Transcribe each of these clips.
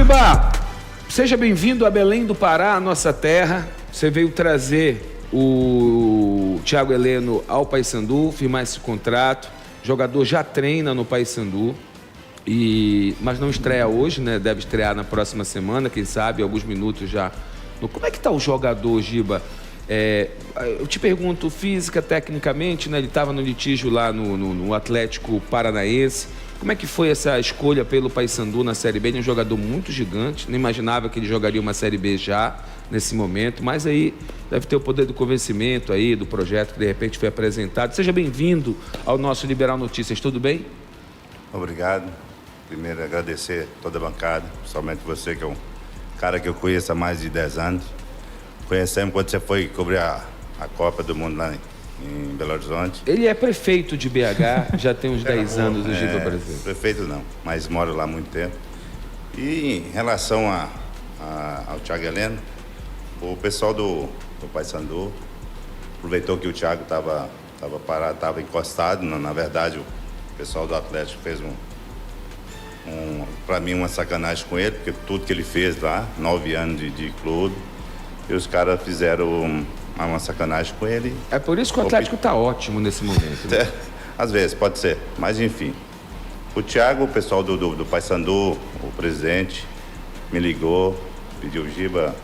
Giba, seja bem-vindo a Belém do Pará, a nossa terra. Você veio trazer o Thiago Heleno ao Paysandu, firmar esse contrato. O jogador já treina no Paysandu, mas não estreia hoje, né? Deve estrear na próxima semana, quem sabe, alguns minutos já. Como é que está o jogador, Giba? Eu te pergunto, física, tecnicamente, né? Ele estava no litígio lá no Atlético Paranaense. Como é que foi essa escolha pelo Paysandu na Série B? Ele é um jogador muito gigante, não imaginava que ele jogaria uma Série B já nesse momento, mas aí deve ter o poder do convencimento aí, do projeto que de repente foi apresentado. Seja bem-vindo ao nosso Liberal Notícias, tudo bem? Obrigado. Primeiro agradecer toda a bancada, principalmente você, que é um cara que eu conheço há mais de 10 anos. Conhecemos quando você foi cobrir a Copa do Mundo lá em Belo Horizonte. Ele é prefeito de BH, já tem uns 10 anos do Giba Brasil. Prefeito não, mas moro lá há muito tempo. E em relação ao Thiago Heleno, o pessoal do Paysandu aproveitou que o Thiago estava parado, estava encostado. Na verdade, o pessoal do Atlético fez para mim uma sacanagem com ele, porque tudo que ele fez lá, 9 anos de clube, e os caras fizeram uma sacanagem com ele. É por isso que o Atlético está ótimo nesse momento, né? Às vezes, pode ser, mas enfim. O Thiago, o pessoal do Paysandu, o presidente, me ligou, pediu: Giba,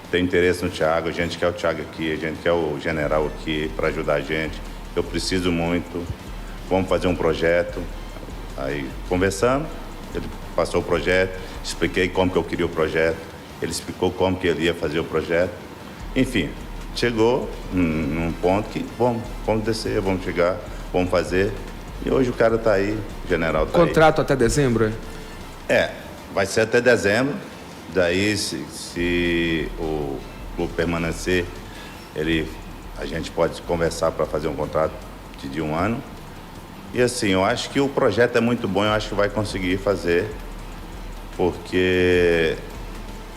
tem interesse no Thiago, a gente quer o Thiago aqui, a gente quer o general aqui para ajudar a gente, eu preciso muito, vamos fazer um projeto. Aí conversamos, ele passou o projeto, expliquei como que eu queria o projeto, ele explicou como que ele ia fazer o projeto. Enfim, chegou num ponto que vamos descer, vamos chegar, vamos fazer. E hoje o cara está aí, o general está aí. Contrato até dezembro, é? Vai ser até dezembro. Daí, se o clube permanecer, a gente pode conversar para fazer um contrato de 1 ano. E assim, eu acho que o projeto é muito bom, eu acho que vai conseguir fazer, porque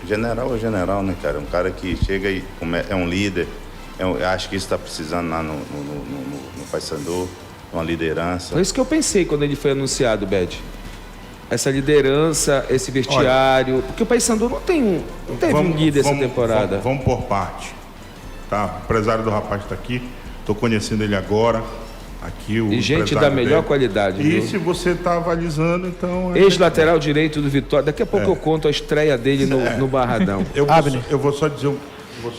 general é general, né, cara? Um cara que chega e é um líder. Eu acho que isso está precisando lá no Paysandu, uma liderança. Foi isso que eu pensei quando ele foi anunciado, Bed. Essa liderança, esse vestiário. Porque o Paysandu não teve um líder essa temporada. Vamos por parte. Tá? O empresário do rapaz está aqui, estou conhecendo ele agora. Aqui, o e gente da melhor dele. Qualidade. E viu? Se você está avalizando, então... Ex-lateral direito do Vitória. Daqui a pouco eu conto a estreia dele no Barradão. Eu vou só dizer...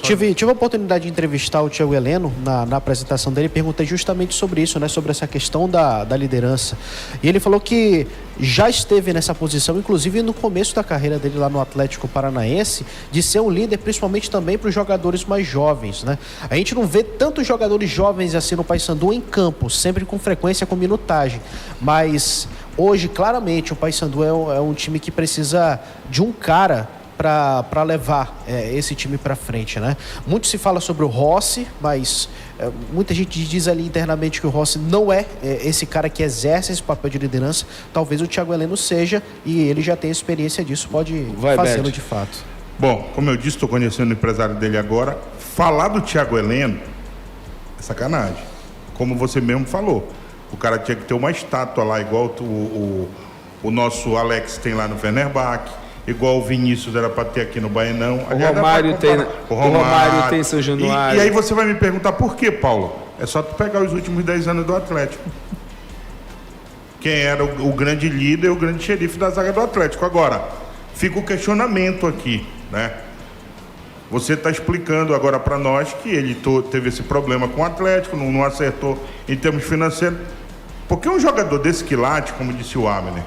Tive a oportunidade de entrevistar o Thiago Heleno na apresentação dele e perguntei justamente sobre isso, né, sobre essa questão da liderança. E ele falou que já esteve nessa posição, inclusive no começo da carreira dele lá no Atlético Paranaense, de ser um líder, principalmente também para os jogadores mais jovens, né? A gente não vê tantos jogadores jovens assim no Paysandu em campo, sempre com frequência, com minutagem. Mas hoje, claramente, o Paysandu é um time que precisa de um cara para levar esse time para frente, né? Muito se fala sobre o Rossi, mas muita gente diz ali internamente que o Rossi não é esse cara que exerce esse papel de liderança. Talvez o Thiago Heleno seja, e ele já tem experiência disso, pode fazê-lo de fato. Bom, como eu disse, estou conhecendo o empresário dele agora. Falar do Thiago Heleno é sacanagem. Como você mesmo falou, o cara tinha que ter uma estátua lá, igual o nosso Alex tem lá no Fenerbahçe, igual o Vinícius era para ter aqui no Baianão. O Romário tem São Januário. E aí você vai me perguntar por quê, Paulo? É só tu pegar os últimos 10 anos do Atlético. Quem era o grande líder, o grande xerife da zaga do Atlético. Agora, fica o questionamento aqui, né? Você está explicando agora para nós que ele teve esse problema com o Atlético, não acertou em termos financeiros. Porque um jogador desse quilate, como disse o Abner,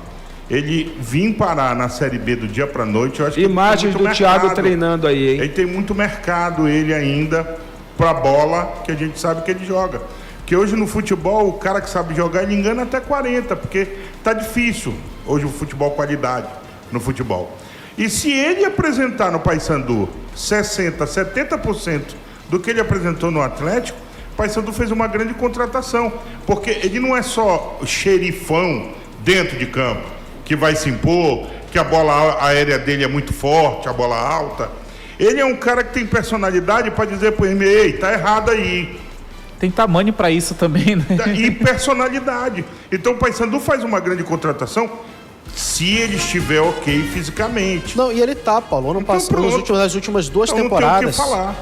ele vir parar na Série B do dia para noite, eu acho que imagens do Thiago treinando aí, hein? Ele tem muito mercado, ele ainda, para bola, que a gente sabe que ele joga. Porque hoje no futebol, o cara que sabe jogar, ele engana até 40, porque tá difícil hoje o futebol qualidade no futebol. E se ele apresentar no Paysandu 60%, 70% do que ele apresentou no Atlético, o Paysandu fez uma grande contratação. Porque ele não é só xerifão dentro de campo, que vai se impor, que a bola aérea dele é muito forte, a bola alta. Ele é um cara que tem personalidade para dizer para ele: ei, tá errado aí. Tem tamanho para isso também, né? E personalidade. Então o Paysandu faz uma grande contratação Se ele estiver ok fisicamente. Não, e ele tá, Paulo. Ano Então, passado, nas últimas duas Então, temporadas. não tem o que falar.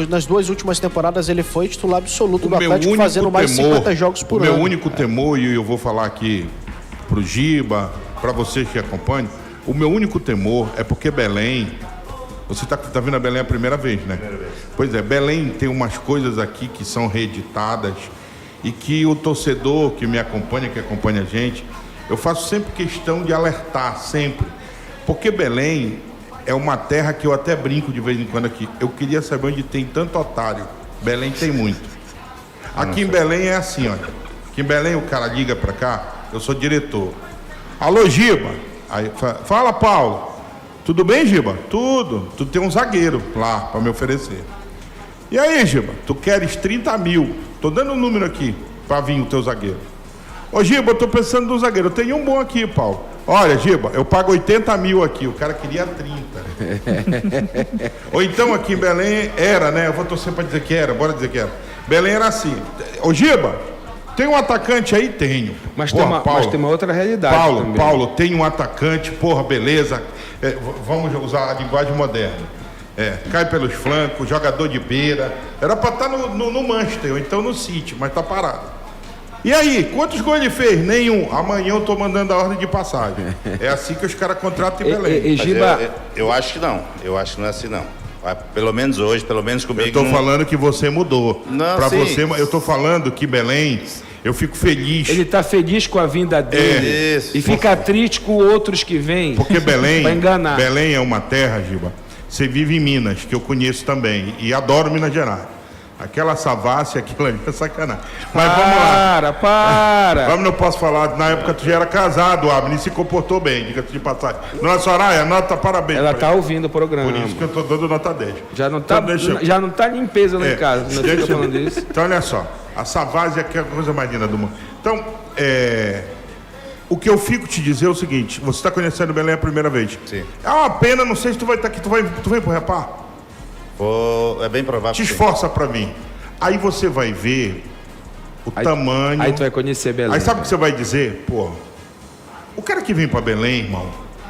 Nas duas últimas temporadas, ele foi titular absoluto do meu Atlético, único fazendo mais de 50 jogos por ano. O meu único temor, e eu vou falar aqui pro Giba, para vocês que acompanham, o meu único temor é porque Belém. Você tá vendo a Belém a primeira vez, né? Pois é, Belém tem umas coisas aqui que são reeditadas e que o torcedor que me acompanha, que acompanha a gente, eu faço sempre questão de alertar, sempre. Porque Belém é uma terra que eu até brinco de vez em quando aqui. Eu queria saber onde tem tanto otário. Belém tem muito. Aqui em Belém é assim, olha. Aqui em Belém o cara liga pra cá, eu sou diretor. Alô, Giba. Aí, fala, Paulo. Tudo bem, Giba? Tudo. Tu tem um zagueiro lá pra me oferecer. E aí, Giba? Tu queres 30 mil. Tô dando um número aqui pra vir o teu zagueiro. Ô, Giba, eu tô pensando no zagueiro. Eu tenho um bom aqui, Paulo. Olha, Giba, eu pago 80 mil aqui. O cara queria 30. Ou então aqui em Belém era, né? Eu vou torcer pra dizer que era. Bora dizer que era. Belém era assim. Ô, Giba, tem um atacante aí? Tenho. Mas, porra, mas tem uma outra realidade também. Paulo, tem um atacante, porra, beleza. Vamos usar a linguagem moderna. Cai pelos flancos, jogador de beira. Era pra estar no Manchester, ou então no City, mas tá parado. E aí, quantos gols ele fez? Nenhum. Amanhã eu tô mandando a ordem de passagem. É assim que os caras contratam em Belém. Giba... eu acho que não. Eu acho que não é assim, não. Pelo menos hoje, pelo menos comigo. Eu tô falando que você mudou. Não, pra sim. você, eu tô falando que Belém, eu fico feliz. Ele tá feliz com a vinda dele. Isso. E fica triste com outros que vêm. Porque Belém, pra enganar. Belém é uma terra, Giba. Você vive em Minas, que eu conheço também. E adoro Minas Gerais. Aquela Savassi, aquilo ali é sacanagem. Mas vamos lá. Para! Vamos, não posso falar. Na época tu já era casado, Abner, e se comportou bem, diga-se de passagem. Dona Soraya, nota parabéns. Ela tá ouvindo o programa. Por isso que eu tô dando nota 10. Já não tá, Então, já não tá limpeza lá em casa. Não fica falando isso. Então, olha só. A Savassi é a coisa mais linda do mundo. Então, o que eu fico te dizer é o seguinte. Você está conhecendo Belém a primeira vez. Sim. É uma pena, não sei se tu vai estar aqui. Tu vem pro Repar? É bem provável. Te esforça pra mim. Aí você vai ver o tamanho. Aí tu vai conhecer Belém. Aí sabe o que você vai dizer? Pô, o cara que vem pra Belém, irmão,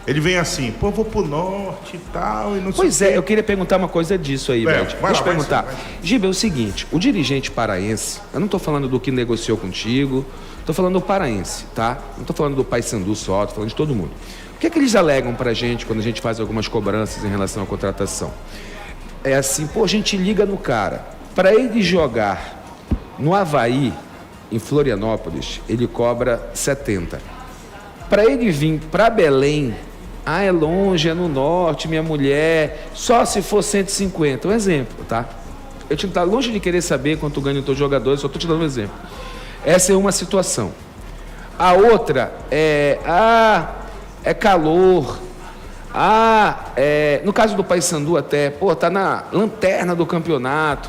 ele vem assim, pô, vou pro norte e tal, e não sei. Pois é, eu queria perguntar uma coisa disso aí, Beth. Deixa eu perguntar. Giba, é o seguinte, o dirigente paraense, eu não tô falando do que negociou contigo, tô falando do paraense, tá? Não tô falando do Paysandu só, tô falando de todo mundo. O que é que eles alegam pra gente quando a gente faz algumas cobranças em relação à contratação? É assim, pô, a gente liga no cara. Para ele jogar no Avaí, em Florianópolis, ele cobra 70. Para ele vir para Belém, é longe, é no norte, minha mulher, só se for 150. Um exemplo, tá? Eu te tá longe de querer saber quanto ganha o teu jogador, só estou te dando um exemplo. Essa é uma situação. A outra é calor. No caso do Paysandu até, pô, tá na lanterna do campeonato.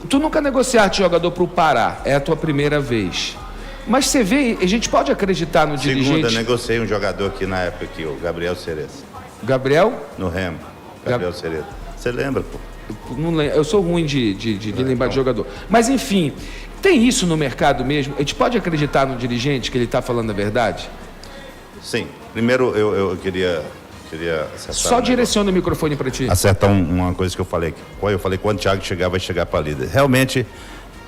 Tu nunca negociaste jogador pro Pará, é a tua primeira vez. Mas você vê, a gente pode acreditar no dirigente... Segunda, negociei um jogador aqui na época, aqui, o Gabriel Cerezo. Gabriel? No Remo, Gabriel Cerezo. Você lembra, pô? Não lembro, eu sou ruim de lembrar de jogador. Mas enfim, tem isso no mercado mesmo? A gente pode acreditar no dirigente que ele está falando a verdade? Sim. Primeiro, eu queria acertar. Só direciona o microfone para ti. Acertar uma coisa que eu falei. Eu falei, quando o Thiago chegar, vai chegar para líder. Realmente,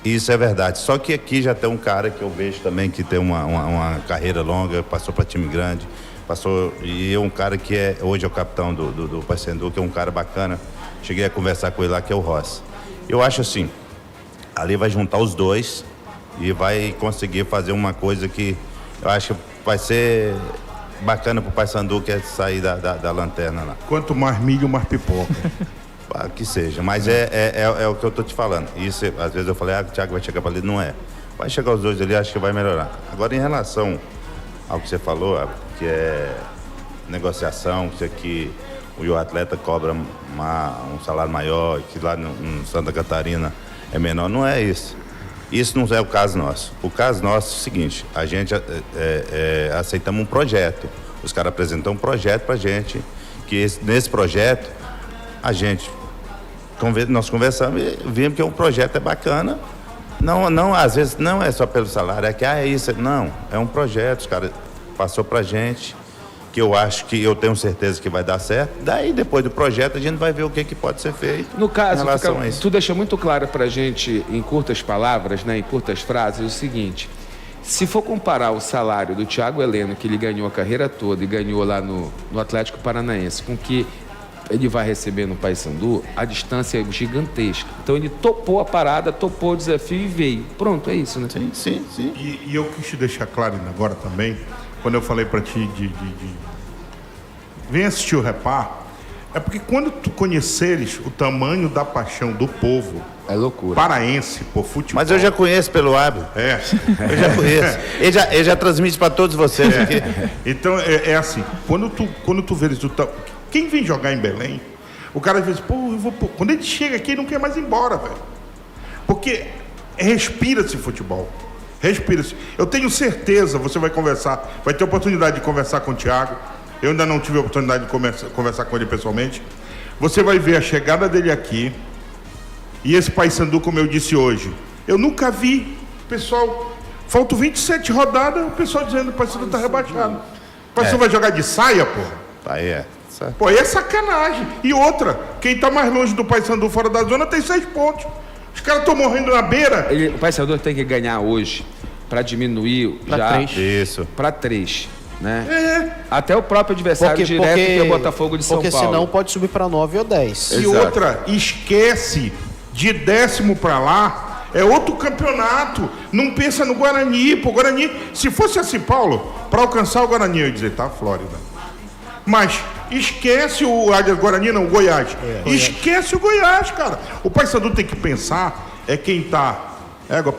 isso é verdade. Só que aqui já tem um cara que eu vejo também que tem uma carreira longa, passou para time grande, e é um cara que hoje é o capitão do Paysandu, que é um cara bacana. Cheguei a conversar com ele lá, que é o Rossi. Eu acho assim, ali vai juntar os dois e vai conseguir fazer uma coisa que eu acho que vai ser bacana pro Paysandu, que é sair da lanterna lá. Quanto mais milho, mais pipoca. Que seja, mas é o que eu tô te falando. Isso, às vezes eu falei, o Thiago vai chegar para ali, não é. Vai chegar os dois ali, acho que vai melhorar. Agora, em relação ao que você falou, que é negociação, que o atleta cobra um salário maior, que lá no Santa Catarina é menor, não é isso. Isso não é o caso nosso. O caso nosso é o seguinte, a gente aceitamos um projeto. Os caras apresentam um projeto pra gente, que nesse projeto nós conversamos e vimos que um projeto é bacana. Não, às vezes não é só pelo salário, é isso. Não, é um projeto, os caras passou pra gente que eu tenho certeza que vai dar certo. Daí, depois do projeto, a gente vai ver o que pode ser feito. No caso, em relação a isso. tu deixa muito claro pra gente, em curtas palavras, né, em curtas frases, o seguinte: se for comparar o salário do Thiago Heleno, que ele ganhou a carreira toda e ganhou lá no Atlético Paranaense, com o que ele vai receber no Paysandu, a distância é gigantesca. Então ele topou a parada, topou o desafio e veio. Pronto, é isso, né? Sim. E eu quis te deixar claro agora também, quando eu falei para ti vem assistir o Repar, é porque quando tu conheceres o tamanho da paixão do povo é loucura paraense por futebol... Mas eu já conheço pelo hábito. Eu já conheço. Ele já transmite para todos vocês aqui. Então, é assim, quando tu veres o tamanho... Quem vem jogar em Belém, o cara às vezes, quando ele chega aqui, ele não quer mais ir embora, velho. Porque respira-se futebol. Respira-se. Eu tenho certeza, você vai conversar, vai ter oportunidade de conversar com o Thiago. Eu ainda não tive a oportunidade de conversar com ele pessoalmente. Você vai ver a chegada dele aqui. E esse Paysandu, como eu disse hoje, eu nunca vi, pessoal, faltam 27 rodadas, o pessoal dizendo que o Paysandu está rebaixado. O Paysandu vai jogar de saia, porra? Aí é. Pô, aí é sacanagem. E outra, quem tá mais longe do Paysandu fora da zona tem 6 pontos. Os caras estão morrendo na beira. O Paysandu tem que ganhar hoje para diminuir para 3. Né? Até o próprio adversário direto, que é o Botafogo de São Paulo. Porque senão pode subir para 9 ou 10. E outra, esquece de 10º para lá, é outro campeonato. Não pensa no Guarani, pô. Guarani, se fosse assim, Paulo, para alcançar o Guarani, eu ia dizer, tá, Flórida. Mas esquece o Guarani, não, o Goiás. Esquece o Goiás, cara. O Paysandu tem que pensar, quem tá...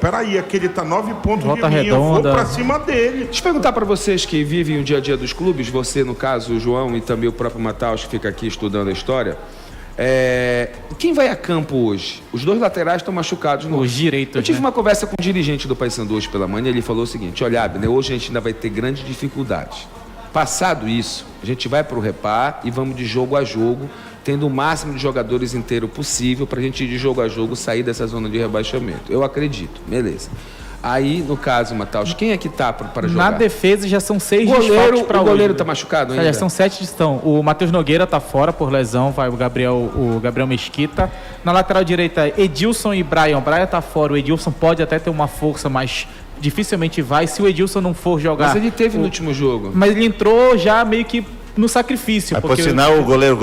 peraí, aquele tá 9 pontos Volta de mim, redonda. eu vou pra cima dele. Deixa eu perguntar para vocês que vivem o dia a dia dos clubes, você, no caso, o João, e também o próprio Mataus, que fica aqui estudando a história. Quem vai a campo hoje? Os 2 laterais estão machucados. Os direitos, Eu tive né? uma conversa com o dirigente do Paysandu hoje pela manhã, e ele falou o seguinte: olha, Abner, hoje a gente ainda vai ter grandes dificuldades. Passado isso, a gente vai para o Repar e vamos de jogo a jogo, tendo o máximo de jogadores inteiro possível para a gente ir de jogo a jogo sair dessa zona de rebaixamento. Eu acredito, beleza. Aí, no caso, Mataus, quem é que tá para jogar? Na defesa já são 6 desfalques para hoje. O goleiro tá machucado ainda? Já são 7 estão. O Matheus Nogueira tá fora por lesão, vai o Gabriel Mesquita. Na lateral direita, Edilson e Brian. Brian tá fora, o Edilson pode até ter uma força, mas dificilmente vai. Se o Edilson não for jogar... Mas ele teve no último jogo. Mas ele entrou já meio que no sacrifício. Por sinal, o goleiro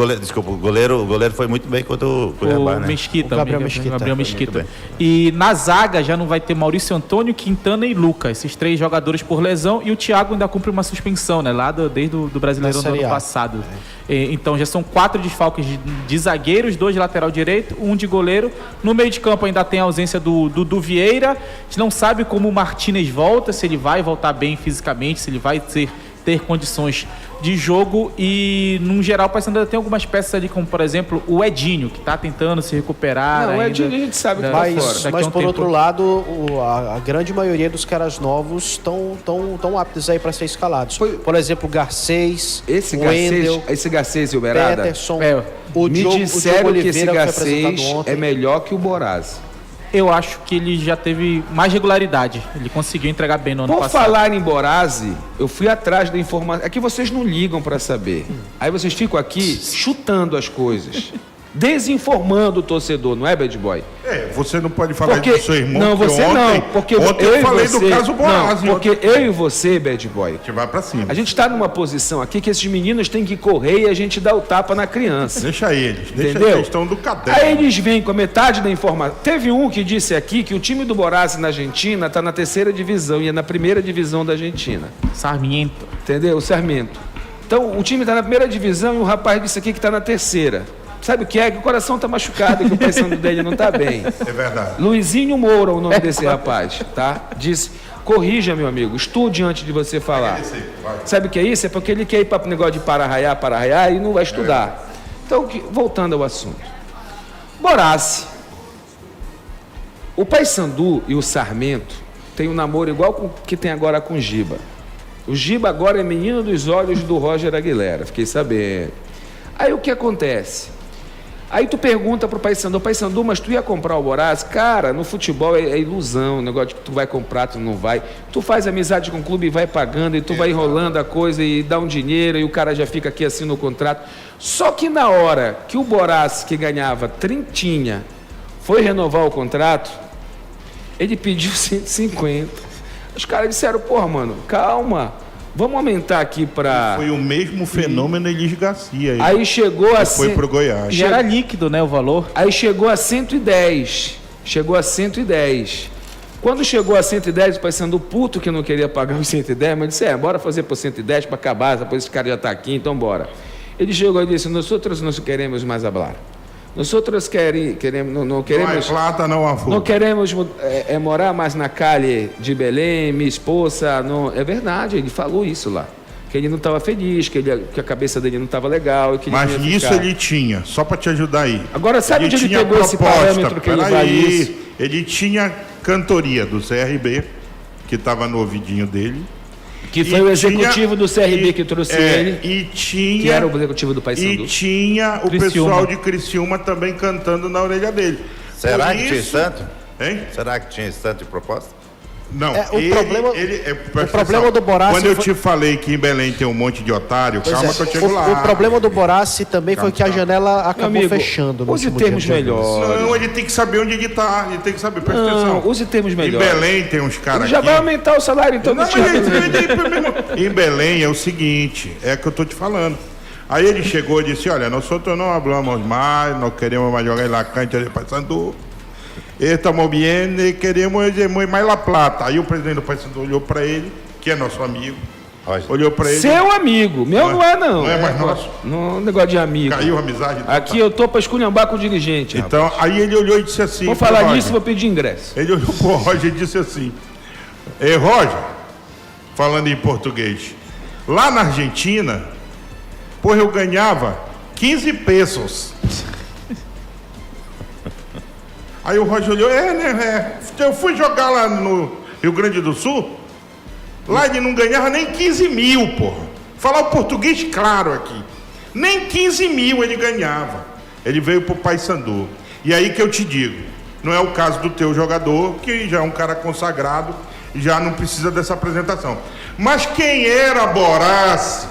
foi muito bem contra o Cuiabá, né? Mesquita, O Gabriel Mesquita. E na zaga já não vai ter Maurício Antônio, Quintana e Luca, esses 3 jogadores por lesão, e o Thiago ainda cumpre uma suspensão, né? Lá desde o Brasileirão do ano passado. Então já são 4 desfalques de zagueiros, 2 de lateral direito, 1 de goleiro. No meio de campo ainda tem a ausência do Vieira. A gente não sabe como o Martínez volta, se ele vai voltar bem fisicamente, se ele vai ter condições de jogo. E, no geral, o Paysandu tem algumas peças ali, como, por exemplo, o Edinho, que está tentando se recuperar. Não, ainda. o Edinho a gente sabe que tá fora. Mas por outro lado, a grande maioria dos caras novos estão aptos aí para ser escalados. Por exemplo, o Garcês, o Wendel, esse Garcês e o Berada, Peterson, me disseram que esse Garcês é melhor que o Borazzi. Eu acho que ele já teve mais regularidade. Ele conseguiu entregar bem no ano passado. Por falar em Borazzi, eu fui atrás da informação. É que vocês não ligam para saber. Aí vocês ficam aqui chutando as coisas. Desinformando o torcedor, não é, Bad Boy? Você não pode falar do seu irmão. Não, você ontem, não. Porque ontem eu falei do caso Borazzi. Porque eu e você, Bad Boy, a gente vai pra cima. A gente está numa posição aqui que esses meninos têm que correr e a gente dá o tapa na criança. Deixa eles. Entendeu? Eles estão do caderno. Aí eles vêm com a metade da informação. Teve um que disse aqui que o time do Borazzi na Argentina está na 3ª divisão e é na 1ª divisão da Argentina. Sarmiento. Entendeu? O Sarmiento. Então, o time está na 1ª divisão e o rapaz disse aqui que está na 3ª. Sabe o que é? Que o coração está machucado e que o Paysandu dele não está bem. É verdade. Luizinho Moura, o nome desse rapaz, tá? Disse, corrija, meu amigo, estude antes de você falar. Sabe o que é isso? É porque ele quer ir para o negócio de para-raiar e não vai estudar. Então, voltando ao assunto. Borazzi. O Paysandu e o Sarmento têm um namoro igual que tem agora com o Giba. O Giba agora é menino dos olhos do Roger Aguilera, fiquei sabendo. Aí o que acontece? Aí tu pergunta pro Paysandu, mas tu ia comprar o Boraz? Cara, no futebol é ilusão, o negócio de que tu vai comprar, tu não vai. Tu faz amizade com o clube e vai pagando, e tu vai enrolando a coisa e dá um dinheiro, e o cara já fica aqui assim no contrato. Só que na hora que o Boraz, que ganhava trintinha, foi renovar o contrato, ele pediu 150. Os caras disseram, porra, mano, calma, vamos aumentar aqui para... Foi o mesmo fenômeno Elis Garcia. Aí chegou a... Foi pro Goiás. E era líquido, né, o valor? Aí chegou a 110. Quando chegou a 110, o Paysandu puto que não queria pagar os 110, mas disse, bora fazer por 110 para acabar, depois esse cara já está aqui, então bora. Ele chegou e disse, nós não queremos mais falar. Nós queremos, não queremos... Não é plata, não há fogo. Não queremos morar mais na calle de Belém, minha esposa... Não... É verdade, ele falou isso lá. Que ele não estava feliz, que a cabeça dele não estava legal. Que mas isso ele tinha, só para te ajudar aí. Agora, sabe onde ele pegou esse parâmetro que ele vai isso? Ele tinha cantoria do CRB, que estava no ouvidinho dele. Que foi o executivo do CRB que trouxe ele. Que era o executivo do Paysandu. E tinha o pessoal de Criciúma também cantando na orelha dele. Será que tinha esse tanto? Hein? Será que tinha esse tanto de proposta? Não, o problema do Borassi... Quando eu te falei que em Belém tem um monte de otário, calma que eu chego lá. O problema do Borassi também foi que a janela acabou fechando. Use termos melhores. Não, ele tem que saber onde ele está. Ele tem que saber, presta atenção. Use termos melhores. Em Belém tem uns caras já vai aumentar o salário, então. Não, em Belém é o seguinte, é que eu estou te falando. Aí ele chegou e disse, olha, nós não hablamos mais, não queremos mais jogar em la cancha de Paysandu. Estamos bem, queremos mais La Plata. Aí o presidente do Paysandu olhou para ele, que é nosso amigo. Olhou para ele. Seu amigo, meu não é não. Não é mais nosso. Não, negócio de amigo. Caiu a amizade. Aqui eu tô para esculhambar com o dirigente. Então, aí ele olhou e disse assim. Vou falar nisso e vou pedir ingresso. Ele olhou pro Roger e disse assim: Ei, Roger, falando em português, lá na Argentina, porra, eu ganhava 15 pesos. Aí o Roger olhou, eu fui jogar lá no Rio Grande do Sul, lá ele não ganhava nem 15 mil, porra. Falar o português claro aqui. Nem 15 mil ele ganhava. Ele veio pro Paysandu. E aí que eu te digo, não é o caso do teu jogador, que já é um cara consagrado, e já não precisa dessa apresentação. Mas quem era Borassi?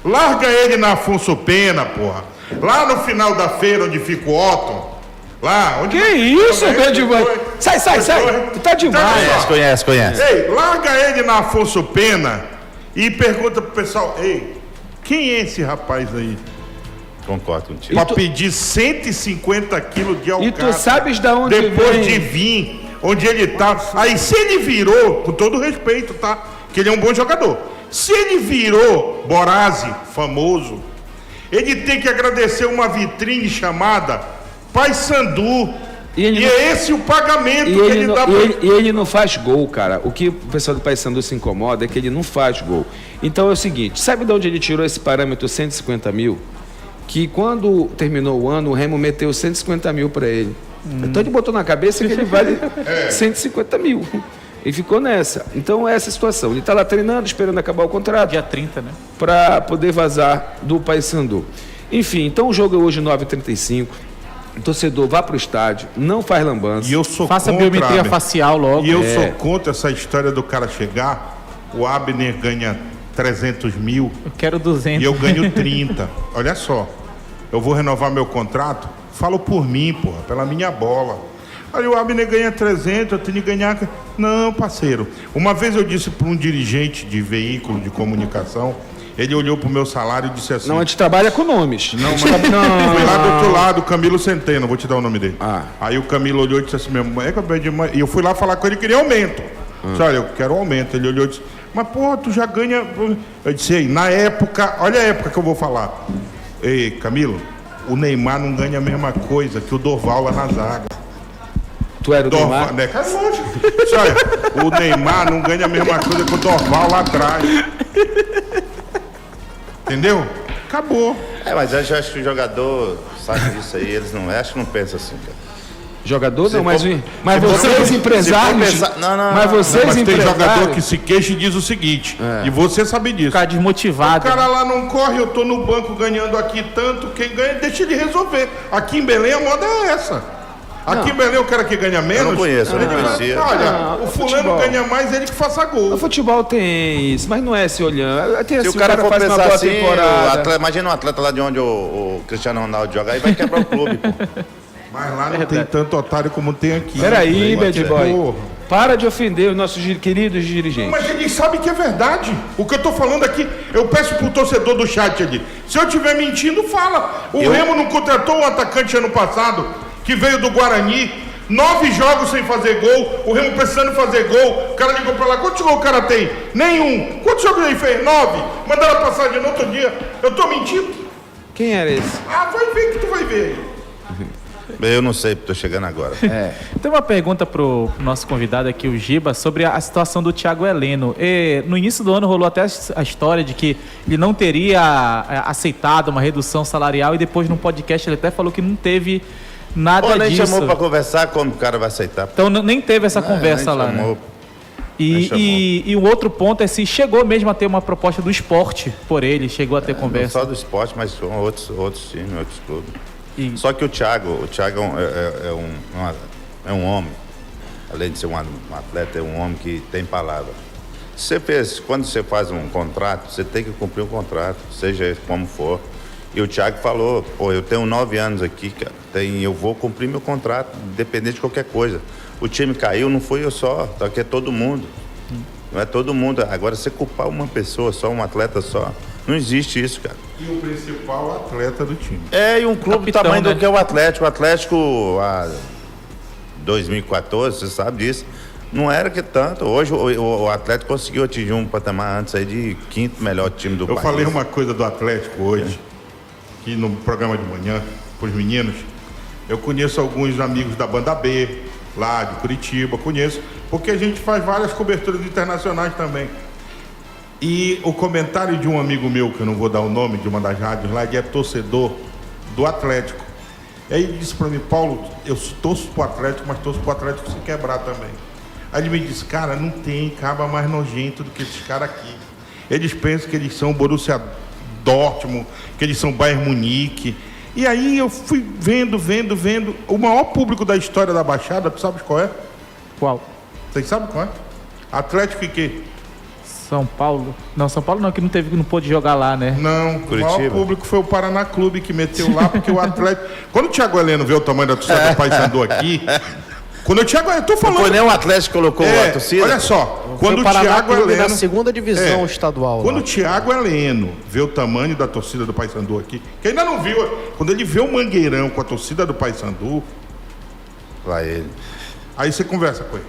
Larga ele na Afonso Pena, porra. Lá no final da feira onde fica o Otton. Lá, onde... Que isso, Bedivão? Sai. Tu tá demais. Conhece. Ei, larga ele na Afonso Pena e pergunta pro pessoal, ei, quem é esse rapaz aí? Concordo contigo. Pra pedir 150 quilos de alcatra. E tu sabes de onde depois de vir, onde ele tá. Aí se ele virou, com todo respeito, tá? Que ele é um bom jogador. Se ele virou Borassi, famoso, ele tem que agradecer uma vitrine chamada Paysandu. E é esse o pagamento que ele dá pra... E ele não faz gol, cara. O que o pessoal do Paysandu se incomoda é que ele não faz gol. Então é o seguinte, sabe de onde ele tirou esse parâmetro 150 mil? Que quando terminou o ano, o Remo meteu 150 mil para ele. Então ele botou na cabeça que ele vale 150 mil. E ficou nessa. Então é essa a situação. Ele está lá treinando, esperando acabar o contrato. Dia 30, né? Para poder vazar do Paysandu. Enfim, então o jogo é hoje 9h35. O torcedor vá para o estádio, não faz lambança. E eu sou Faça contra, biometria facial logo. E eu sou contra essa história do cara chegar, o Abner ganha 300 mil. Eu quero 200. E eu ganho 30. Olha só, eu vou renovar meu contrato, falo por mim, porra, pela minha bola. Aí o Abner ganha 300, eu tenho que ganhar... Não, parceiro. Uma vez eu disse para um dirigente de veículo de comunicação, ele olhou pro meu salário e disse assim... Não, a gente trabalha com nomes. Não, mas... não. Fui lá do outro lado, Camilo Centeno, vou te dar o nome dele. Aí o Camilo olhou e disse assim, e eu fui lá falar com ele, queria aumento. Disse, olha, eu quero aumento. Ele olhou e disse, mas porra, tu já ganha... Eu disse, ei, na época, olha a época que eu vou falar. Ei, Camilo, o Neymar não ganha a mesma coisa que o Dorval lá na zaga. Tu era o Neymar? Né? Olha, o Neymar não ganha a mesma coisa que o Dorval lá atrás. Entendeu? Acabou. Mas eu acho que o jogador sabe disso aí, eles não, acho que não pensam assim, cara. Jogador não, mas for- vocês empresários. Mas vocês Mas tem jogador empresários. que se queixa e diz o seguinte, e você sabe disso. Ficar desmotivado. O cara lá não corre, eu tô no banco ganhando aqui tanto, quem ganha deixa ele resolver. Aqui em Belém a moda é essa. Aqui em Belém o cara que ganha menos. Eu não conheço, eu não ele conhecia. Olha, o fulano futebol. ganha mais, ele que faça gol. O futebol tem isso, mas não é se olhando. Tem Se assim, o cara for faz uma pensar boa assim, temporada. imagina um atleta lá de onde o Cristiano Ronaldo joga, aí vai quebrar o clube, pô. Mas lá não tem tanto otário como tem aqui. Peraí, Bad Boy. Porra. Para de ofender os nossos queridos dirigentes. Mas eles sabem que é verdade. O que eu tô falando aqui, eu peço pro torcedor do chat ali. Se eu estiver mentindo, fala. O Remo não contratou um atacante ano passado, que veio do Guarani, 9 jogos sem fazer gol, o Remo precisando fazer gol. O cara ligou pra lá, quantos gols o cara tem? Nenhum. Quantos jogos ele fez? 9. Mandaram passagem no outro dia. Eu tô mentindo? Quem era esse? Ah, vai ver que tu vai ver. Eu não sei, tô chegando agora. Tem uma pergunta pro nosso convidado aqui, o Giba, sobre a situação do Thiago Heleno. No início do ano rolou até a história de que ele não teria aceitado uma redução salarial e depois no podcast ele até falou que não teve nada Nem disso. chamou pra conversar, como o cara vai aceitar? Então nem teve essa conversa nem lá, chamou. né? E o outro ponto é se chegou mesmo a ter uma proposta do esporte por ele, chegou a ter Não conversa. só do esporte, mas com outros times, outros clubes. E- Só que o Thiago é um homem, além de ser um atleta, é um homem que tem palavra. Quando você faz um contrato, você tem que cumprir o contrato, seja como for. E o Thiago falou, pô, eu tenho 9 anos aqui, cara, eu vou cumprir meu contrato, independente de qualquer coisa. O time caiu, não fui eu só, tá aqui é todo mundo. Não é todo mundo. Agora, você culpar uma pessoa só, um atleta só, não existe isso, cara. E o principal atleta do time. E um clube Capitão, do tamanho né? do que é o Atlético. O Atlético, 2014, você sabe disso, não era que tanto. Hoje o Atlético conseguiu atingir um patamar antes aí de 5º melhor time do país. Eu falei uma coisa do Atlético hoje, que no programa de manhã, com os meninos, eu conheço alguns amigos da Banda B, lá de Curitiba, conheço, porque a gente faz várias coberturas internacionais também. E o comentário de um amigo meu, que eu não vou dar o nome, de uma das rádios lá, ele é torcedor do Atlético. E aí ele disse pra mim, Paulo, eu torço pro Atlético, mas torço pro Atlético se quebrar também. Aí ele me disse, cara, não tem caba mais nojento do que esses caras aqui. Eles pensam que eles são Borussia Dortmund, que eles são Bayern Munique. E aí eu fui vendo. O maior público da história da Baixada, tu sabes qual é? Qual? Vocês sabem qual é? Atlético e quê? São Paulo? Não, São Paulo não, que não pôde jogar lá, né? Não, o maior Curitiba. público foi o Paraná Clube que meteu lá, porque o Atlético... Quando o Thiago Heleno vê o tamanho da torcida do Paysandu aqui... Quando o Thiago... Eu tô Não falando... foi nem o Atlético que colocou a torcida? Olha só, Foi quando o Paraná Thiago Clube Heleno... na segunda divisão estadual. Quando lá. o Thiago Heleno vê o tamanho da torcida do Paysandu aqui, que ainda não viu, quando ele vê o Mangueirão com a torcida do Paysandu, Vai ele. aí você conversa com ele.